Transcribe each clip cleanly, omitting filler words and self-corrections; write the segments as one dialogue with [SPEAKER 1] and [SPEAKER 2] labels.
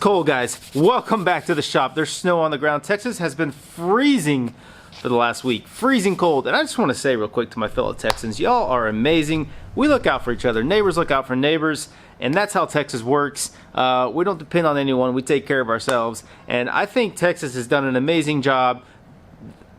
[SPEAKER 1] cold, guys. Welcome back to the shop. There's snow on the ground. Texas has been freezing for the last week. Freezing cold. And I just want to say real quick to my fellow Texans, y'all are amazing. We look out for each other. Neighbors look out for neighbors. And that's how Texas works. We don't depend on anyone. We take care of ourselves. And I think Texas has done an amazing job.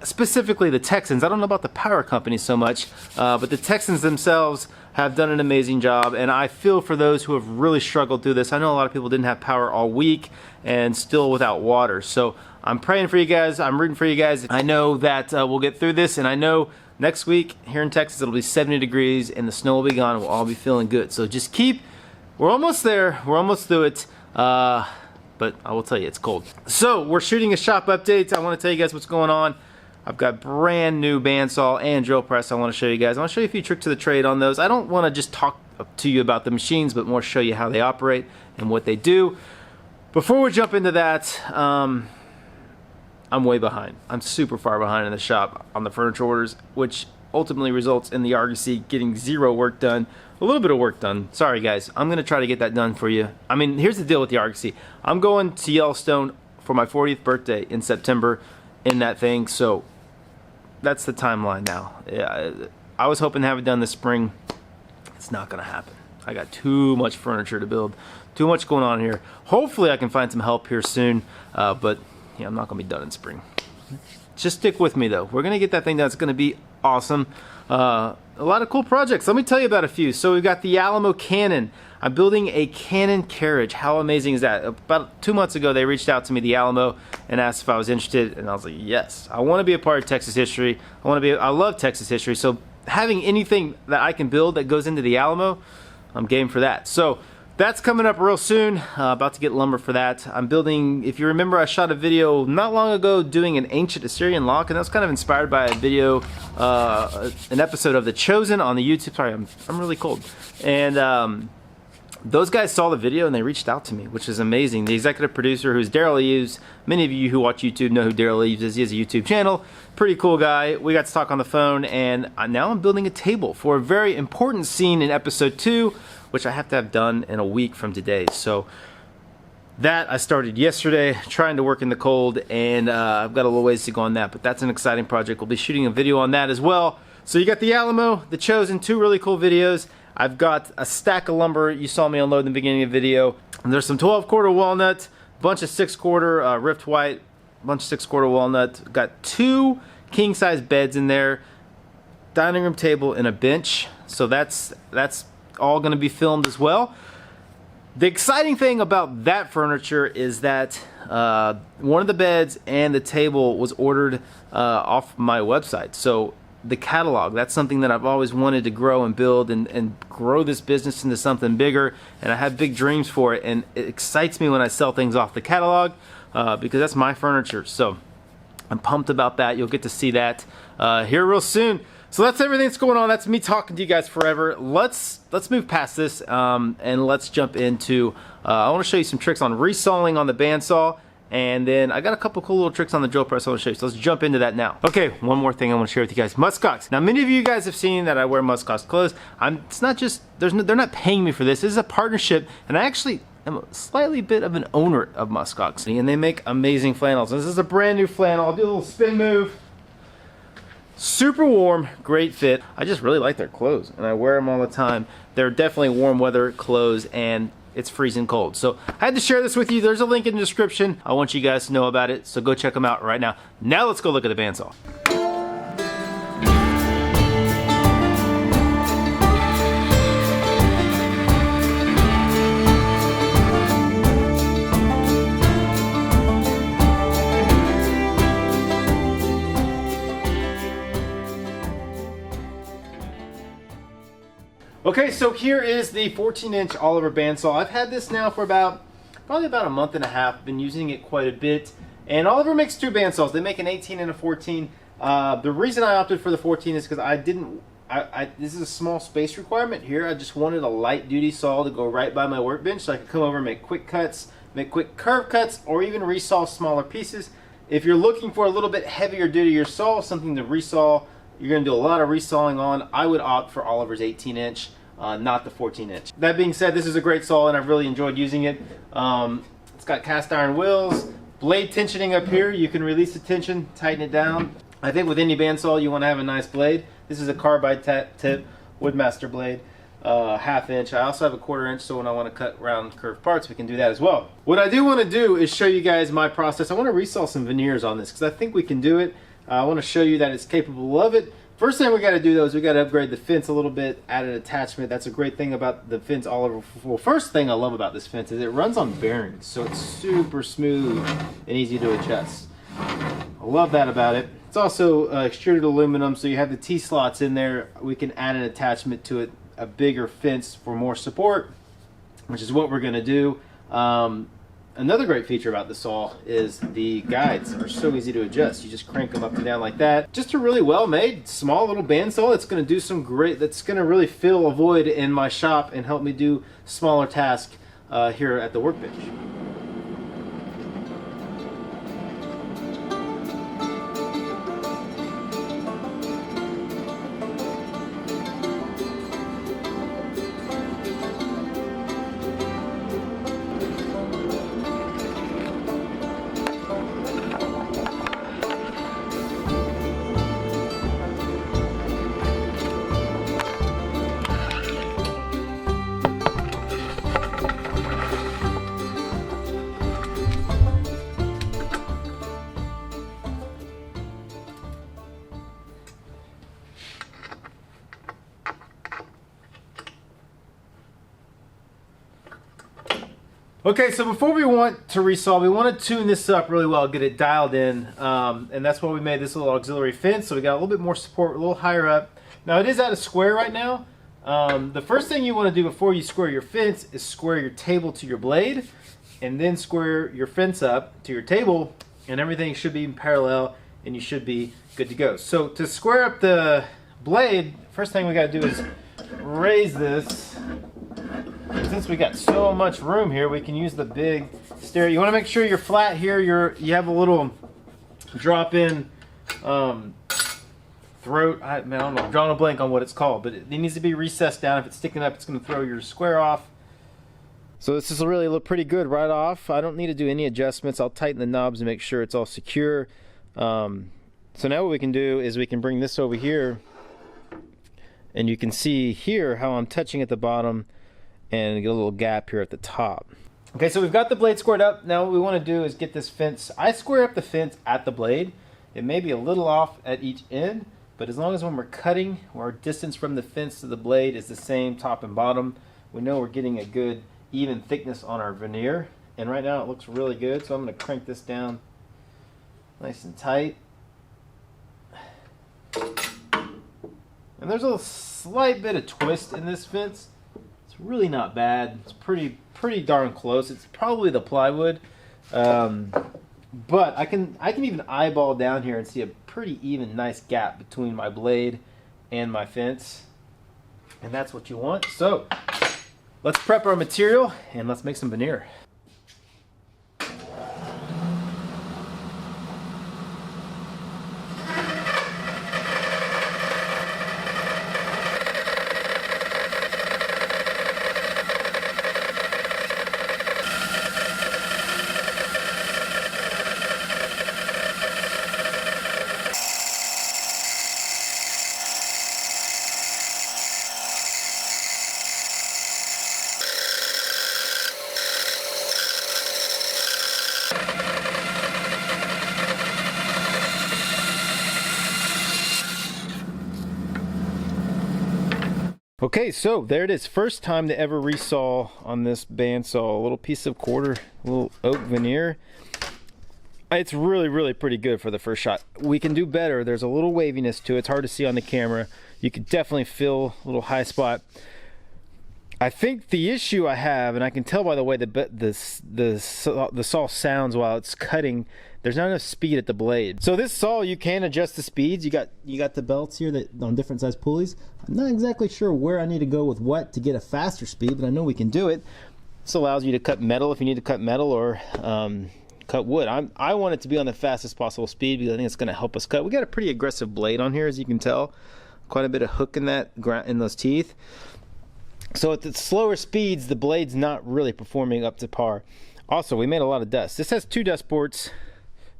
[SPEAKER 1] Specifically the Texans. I don't know about the power companies so much, but the Texans themselves have done an amazing job, and I feel for those who have really struggled through this. I know a lot of people didn't have power all week and still without water, so I'm praying for you guys. I'm rooting for you guys. I know that we'll get through this, and I know next week here in Texas it'll be 70 degrees and the snow will be gone and we'll all be feeling good. So just we're almost there. We're almost through it. But I will tell you, it's cold. So we're shooting a shop update. I want to tell you guys what's going on. I've got brand new bandsaw and drill press I want to show you guys. I want to show you a few tricks of the trade on those. I don't want to just talk to you about the machines, but more show you how they operate and what they do. Before we jump into that, I'm way behind. I'm super far behind in the shop on the furniture orders, which ultimately results in the Argosy getting zero work done. A little bit of work done. Sorry guys, I'm going to try to get that done for you. I mean, here's the deal with the Argosy. I'm going to Yellowstone for my 40th birthday in September in that thing, so that's the timeline now. Yeah, I was hoping to have it done this spring. It's not gonna happen. I got too much furniture to build, too much going on here. Hopefully I can find some help here soon, but yeah, I'm not gonna be done in spring. Just stick with me though. We're gonna get that thing done. It's gonna be awesome. A lot of cool projects. Let me tell you about a few. So we've got the Alamo Cannon. I'm building a Cannon carriage. How amazing is that? About 2 months ago, they reached out to me, the Alamo, and asked if I was interested, and I was like, yes. I want to be a part of Texas history. I love Texas history, so having anything that I can build that goes into the Alamo, I'm game for that. So that's coming up real soon. About to get lumber for that. I'm building, if you remember, I shot a video not long ago doing an ancient Assyrian lock, and that was kind of inspired by a video, an episode of The Chosen on the YouTube. Sorry, I'm really cold. And those guys saw the video and they reached out to me, which is amazing. The executive producer, who's Daryl Eves, many of you who watch YouTube know who Daryl Eves is. He has a YouTube channel. Pretty cool guy. We got to talk on the phone, and now I'm building a table for a very important scene in episode 2, which I have to have done in a week from today. So that I started yesterday, trying to work in the cold, and I've got a little ways to go on that, but that's an exciting project. We'll be shooting a video on that as well. So you got the Alamo, the Chosen, 2 really cool videos. I've got a stack of lumber you saw me unload in the beginning of the video. And there's some 12-quarter walnut, a bunch of 6-quarter rift white, a bunch of 6-quarter walnut. Got 2 king-size beds in there, dining room table, and a bench. So that's all going to be filmed as well. The exciting thing about that furniture is that one of the beds and the table was ordered off my website. So the catalog, that's something that I've always wanted to grow and build and grow this business into something bigger, and I have big dreams for it, and it excites me when I sell things off the catalog because that's my furniture. So I'm pumped about that. You'll get to see that here real soon. So that's everything that's going on. That's me talking to you guys forever. Let's move past this and let's jump into I want to show you some tricks on resawing on the bandsaw. And then I got a couple cool little tricks on the drill press I want to show you. So let's jump into that now. Okay, one more thing I want to share with you guys. Muskox. Now, many of you guys have seen that I wear Muskox clothes. It's not just, they're not paying me for this. This is a partnership, and I actually am a slightly bit of an owner of Muskox. And they make amazing flannels. This is a brand new flannel. I'll do a little spin move. Super warm, great fit. I just really like their clothes, and I wear them all the time. They're definitely warm weather clothes, and it's freezing cold. So I had to share this with you. There's a link in the description. I want you guys to know about it, so go check them out right now. Now let's go look at the bandsaw. Okay, so here is the 14-inch Oliver bandsaw. I've had this now for probably about a month and a half. Been using it quite a bit. And Oliver makes 2 bandsaws. They make an 18 and a 14. The reason I opted for the 14 is because this is a small space requirement here. I just wanted a light duty saw to go right by my workbench so I could come over and make quick cuts, make quick curve cuts, or even resaw smaller pieces. If you're looking for a little bit heavier duty saw, something to resaw, you're going to do a lot of resawing on, I would opt for Oliver's 18-inch, not the 14-inch. That being said, this is a great saw and I've really enjoyed using it. It's It's got cast iron wheels, blade tensioning up here. You can release the tension, tighten it down. I think with any bandsaw you want to have a nice blade. This is a carbide tip Woodmaster blade, 1/2 inch. I also have a 1/4 inch, so when I want to cut round curved parts, we can do that as well. What I do want to do is show you guys my process. I want to resaw some veneers on this because I think we can do it. I want to show you that it's capable of it. First thing we got to do though is we got to upgrade the fence a little bit, add an attachment. That's a great thing about the fence all over. Well, first thing I love about this fence is it runs on bearings, so it's super smooth and easy to adjust. I love that about it. It's also extruded aluminum, so you have the T-slots in there. We can add an attachment to it, a bigger fence for more support, which is what we're going to do. Another great feature about the saw is the guides are so easy to adjust. You just crank them up and down like that. Just a really well made small little bandsaw that's going to do some great, that's going to really fill a void in my shop and help me do smaller tasks here at the workbench. Okay, so before we want to resaw, we want to tune this up really well, get it dialed in, and that's why we made this little auxiliary fence, so we got a little bit more support, a little higher up. Now it is at a square right now. The first thing you want to do before you square your fence is square your table to your blade, and then square your fence up to your table, and everything should be in parallel, and you should be good to go. So to square up the blade, first thing we got to do is raise this. Since we got so much room here, we can use the big stereo. You want to make sure you're flat here. You have a little drop-in throat. I don't know. I'm drawing a blank on what it's called, but it needs to be recessed down. If it's sticking up, it's going to throw your square off. So this is really look pretty good right off. I don't need to do any adjustments. I'll tighten the knobs and make sure it's all secure. So now what we can do is we can bring this over here, and you can see here how I'm touching at the bottom and get a little gap here at the top. Okay, so we've got the blade squared up. Now what we want to do is get this fence. I square up the fence at the blade. It may be a little off at each end, but as long as when we're cutting, our distance from the fence to the blade is the same top and bottom, we know we're getting a good even thickness on our veneer. And right now it looks really good, so I'm going to crank this down nice and tight. And there's a slight bit of twist in this fence. It's really not bad. It's pretty darn close. It's probably the plywood, but I can even eyeball down here and see a pretty even nice gap between my blade and my fence, and that's what you want. So let's prep our material and let's make some veneer. Okay, so there it is. First time to ever resaw on this bandsaw. A little piece of little oak veneer. It's really pretty good for the first shot. We can do better. There's a little waviness to it. It's hard to see on the camera. You could definitely feel a little high spot. I think the issue I have, and I can tell by the way the saw sounds while it's cutting, there's not enough speed at the blade. So this saw, you can adjust the speeds. You got the belts here that on different size pulleys. I'm not exactly sure where I need to go with what to get a faster speed, but I know we can do it. This allows you to cut metal if you need to cut metal, or cut wood. I want it to be on the fastest possible speed because I think it's going to help us cut. We got a pretty aggressive blade on here, as you can tell. Quite a bit of hook in those teeth. So at the slower speeds, the blade's not really performing up to par. Also, we made a lot of dust. This has 2 dust ports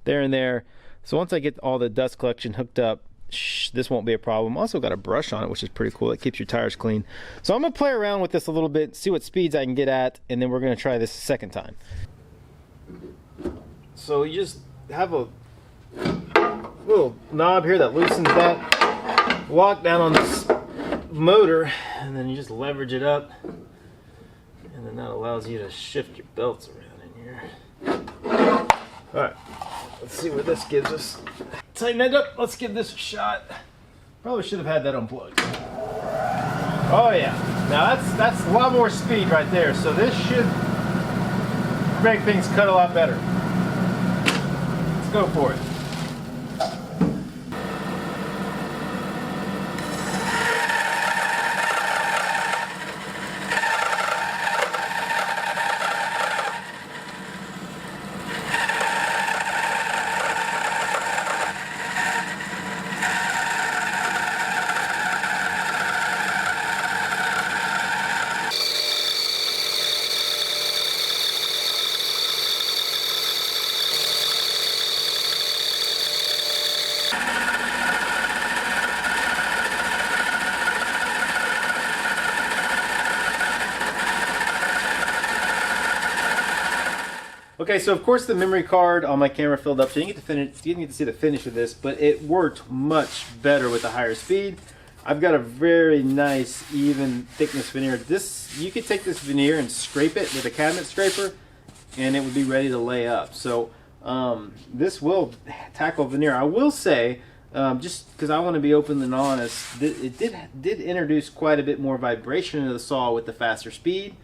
[SPEAKER 1] there and there. So once I get all the dust collection hooked up, this won't be a problem. Also got a brush on it, which is pretty cool. It keeps your tires clean. So I'm gonna play around with this a little bit, see what speeds I can get at, and then we're gonna try this a second time. So you just have a little knob here that loosens that lock down on this motor, and then you just leverage it up, and then that allows you to shift your belts around in here. All right, let's see what this gives us. Tighten that up. Let's give this a shot. Probably should have had that unplugged. Oh yeah, now that's a lot more speed right there. So this should make things cut a lot better. Let's go for it. Okay, so of course the memory card on my camera filled up, so you didn't get to see the finish of this, but it worked much better with the higher speed. I've got a very nice, even thickness veneer. This, you could take this veneer and scrape it with a cabinet scraper, and it would be ready to lay up. So this will tackle veneer. I will say, just because I want to be open and honest, it did introduce quite a bit more vibration into the saw with the faster speed.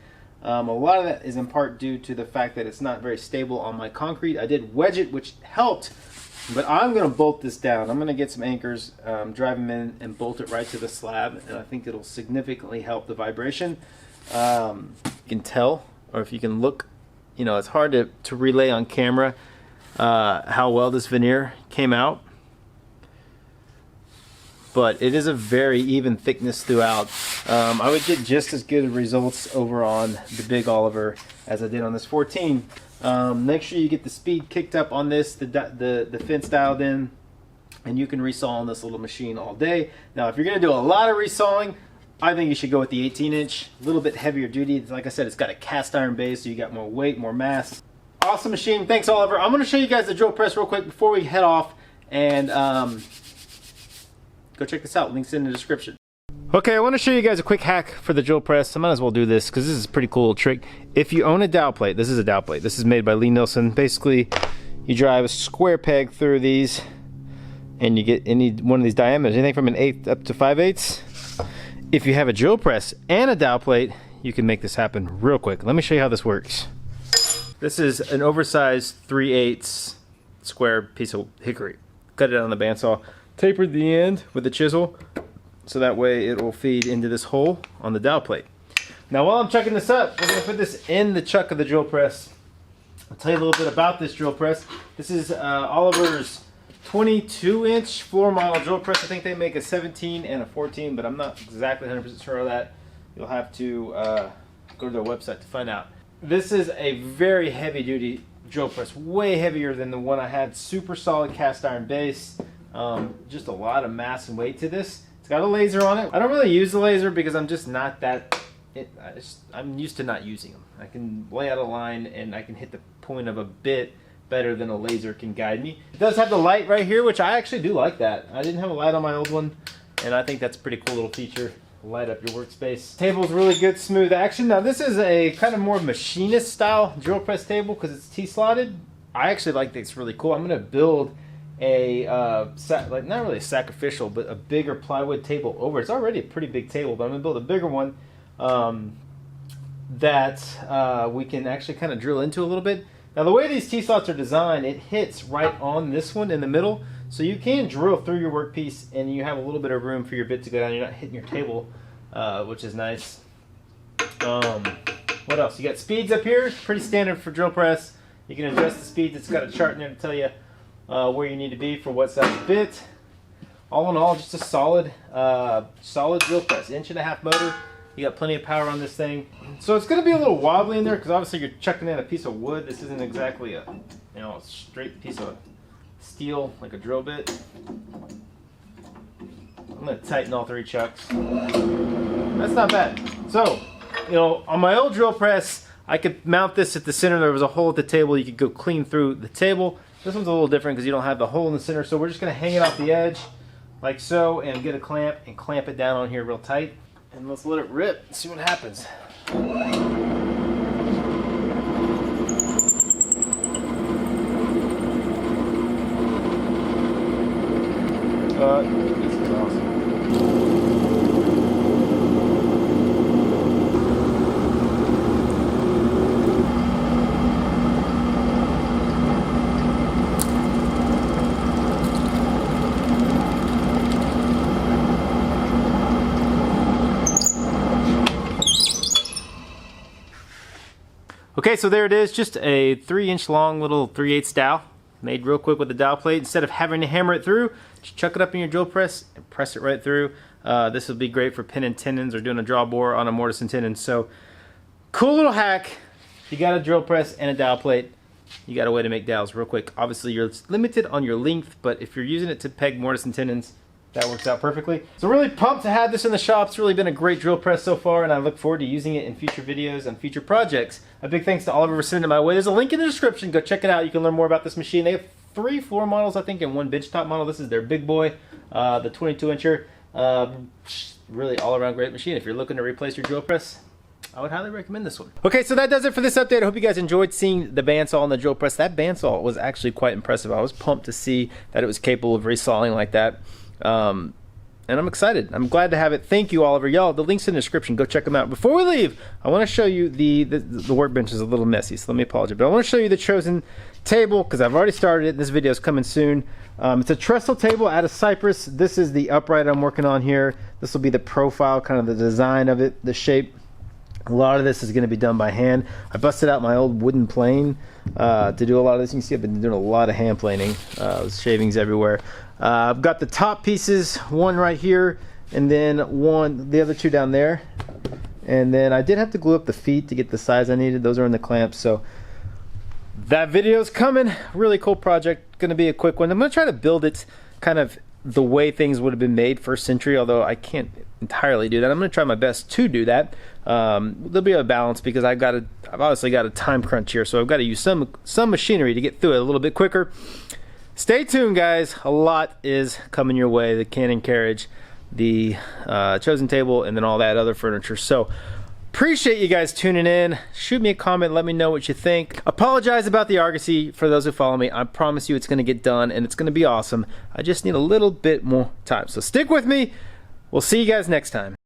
[SPEAKER 1] A lot of that is in part due to the fact that it's not very stable on my concrete. I did wedge it, which helped, but I'm going to bolt this down. I'm going to get some anchors, drive them in, and bolt it right to the slab, and I think it'll significantly help the vibration. You can tell, or if you can look, you know, it's hard to relay on camera how well this veneer came out. But it is a very even thickness throughout. I would get just as good results over on the Big Oliver as I did on this 14. Make sure you get the speed kicked up on this, the fence dialed in, and you can resaw on this little machine all day. Now, if you're going to do a lot of resawing, I think you should go with the 18-inch, a little bit heavier duty. Like I said, it's got a cast iron base, so you got more weight, more mass. Awesome machine. Thanks, Oliver. I'm going to show you guys the drill press real quick before we head off, and go check this out. Links in the description. Okay, I want to show you guys a quick hack for the drill press. I might as well do this because this is a pretty cool trick. If you own a dowel plate, this is a dowel plate. This is made by Lee Nielsen. Basically, you drive a square peg through these, and you get any one of these diameters, anything from 1/8 up to 5/8. If you have a drill press and a dowel plate, you can make this happen real quick. Let me show you how this works. This is an oversized 3/8 square piece of hickory. Cut it on the bandsaw. Tapered the end with the chisel, so that way it will feed into this hole on the dowel plate. Now while I'm chucking this up, we're going to put this in the chuck of the drill press. I'll tell you a little bit about this drill press. This is Oliver's 22-inch floor model drill press. I think they make a 17 and a 14, but I'm not exactly 100% sure of that. You'll have to go to their website to find out. This is a very heavy duty drill press, way heavier than the one I had. Super solid cast iron base. Just a lot of mass and weight to this. It's got a laser on it. I don't really use the laser because I'm just not that, I'm used to not using them. I can lay out a line and I can hit the point of a bit better than a laser can guide me. It does have the light right here, which I actually do like that. I didn't have a light on my old one, and I think that's a pretty cool little feature. Light up your workspace. Table's really good, smooth action. Now this is a kind of more machinist style drill press table because it's T-slotted. I actually like this, really cool. I'm going to build a like not really a sacrificial, but a bigger plywood table over. It's already a pretty big table, but I'm gonna build a bigger one that we can actually kind of drill into a little bit. Now the way these T-slots are designed, it hits right on this one in the middle, so you can drill through your workpiece and you have a little bit of room for your bit to go down. You're not hitting your table, which is nice. What else? You got speeds up here, pretty standard for drill press. You can adjust the speeds. It's got a chart in there to tell you where you need to be for what size bit. All in all, just a solid drill press. 1.5-inch motor. You got plenty of power on this thing. So it's gonna be a little wobbly in there because obviously you're chucking in a piece of wood. This isn't exactly a, you know, a straight piece of steel like a drill bit. I'm gonna tighten all 3 chucks. That's not bad. So, you know, on my old drill press, I could mount this at the center. There was a hole at the table. You could go clean through the table. This one's a little different because you don't have the hole in the center. So we're just gonna hang it off the edge like so and get a clamp and clamp it down on here real tight. And let's let it rip and see what happens. This is awesome. Okay, so there it is, just a 3-inch long little 3/8 dowel, made real quick with the dowel plate. Instead of having to hammer it through, just chuck it up in your drill press and press it right through. This would be great for pinning tendons or doing a draw bore on a mortise and tenon. So, cool little hack. You got a drill press and a dowel plate. You got a way to make dowels real quick. Obviously, you're limited on your length, but if you're using it to peg mortise and tenons, that works out perfectly. So really pumped to have this in the shop. It's really been a great drill press so far, and I look forward to using it in future videos and future projects. A big thanks to Oliver for sending it my way. There's a link in the description. Go check it out. You can learn more about this machine. They have 3 floor models, I think, and 1 benchtop model. This is their big boy, the 22-incher. Really all-around great machine. If you're looking to replace your drill press, I would highly recommend this one. Okay, so that does it for this update. I hope you guys enjoyed seeing the bandsaw and the drill press. That bandsaw was actually quite impressive. I was pumped to see that it was capable of resawing like that. And I'm excited. I'm glad to have it. Thank you, Oliver. Y'all, the link's in the description. Go check them out. Before we leave, I want to show you the workbench is a little messy, so let me apologize. But I want to show you the chosen table because I've already started it. This video is coming soon. It's a trestle table out of cypress. This is the upright I'm working on here. This will be the profile, kind of the design of it, the shape. A lot of this is going to be done by hand. I busted out my old wooden plane to do a lot of this. You can see I've been doing a lot of hand planing. Shavings everywhere. I've got the top pieces, one right here, and then the other 2 down there. And then I did have to glue up the feet to get the size I needed. Those are in the clamps. So that video's coming. Really cool project. Going to be a quick one. I'm going to try to build it kind of the way things would have been made first century, although I can't entirely do that. I'm going to try my best to do that. There'll be a balance because I've obviously got a time crunch here, so I've got to use some machinery to get through it a little bit quicker. Stay tuned, guys. A lot is coming your way. The Cannon carriage, the chosen table, and then all that other furniture. So appreciate you guys tuning in. Shoot me a comment. Let me know what you think. Apologize about the argosy for those who follow me. I promise you it's going to get done, and it's going to be awesome. I just need a little bit more time. So stick with me. We'll see you guys next time.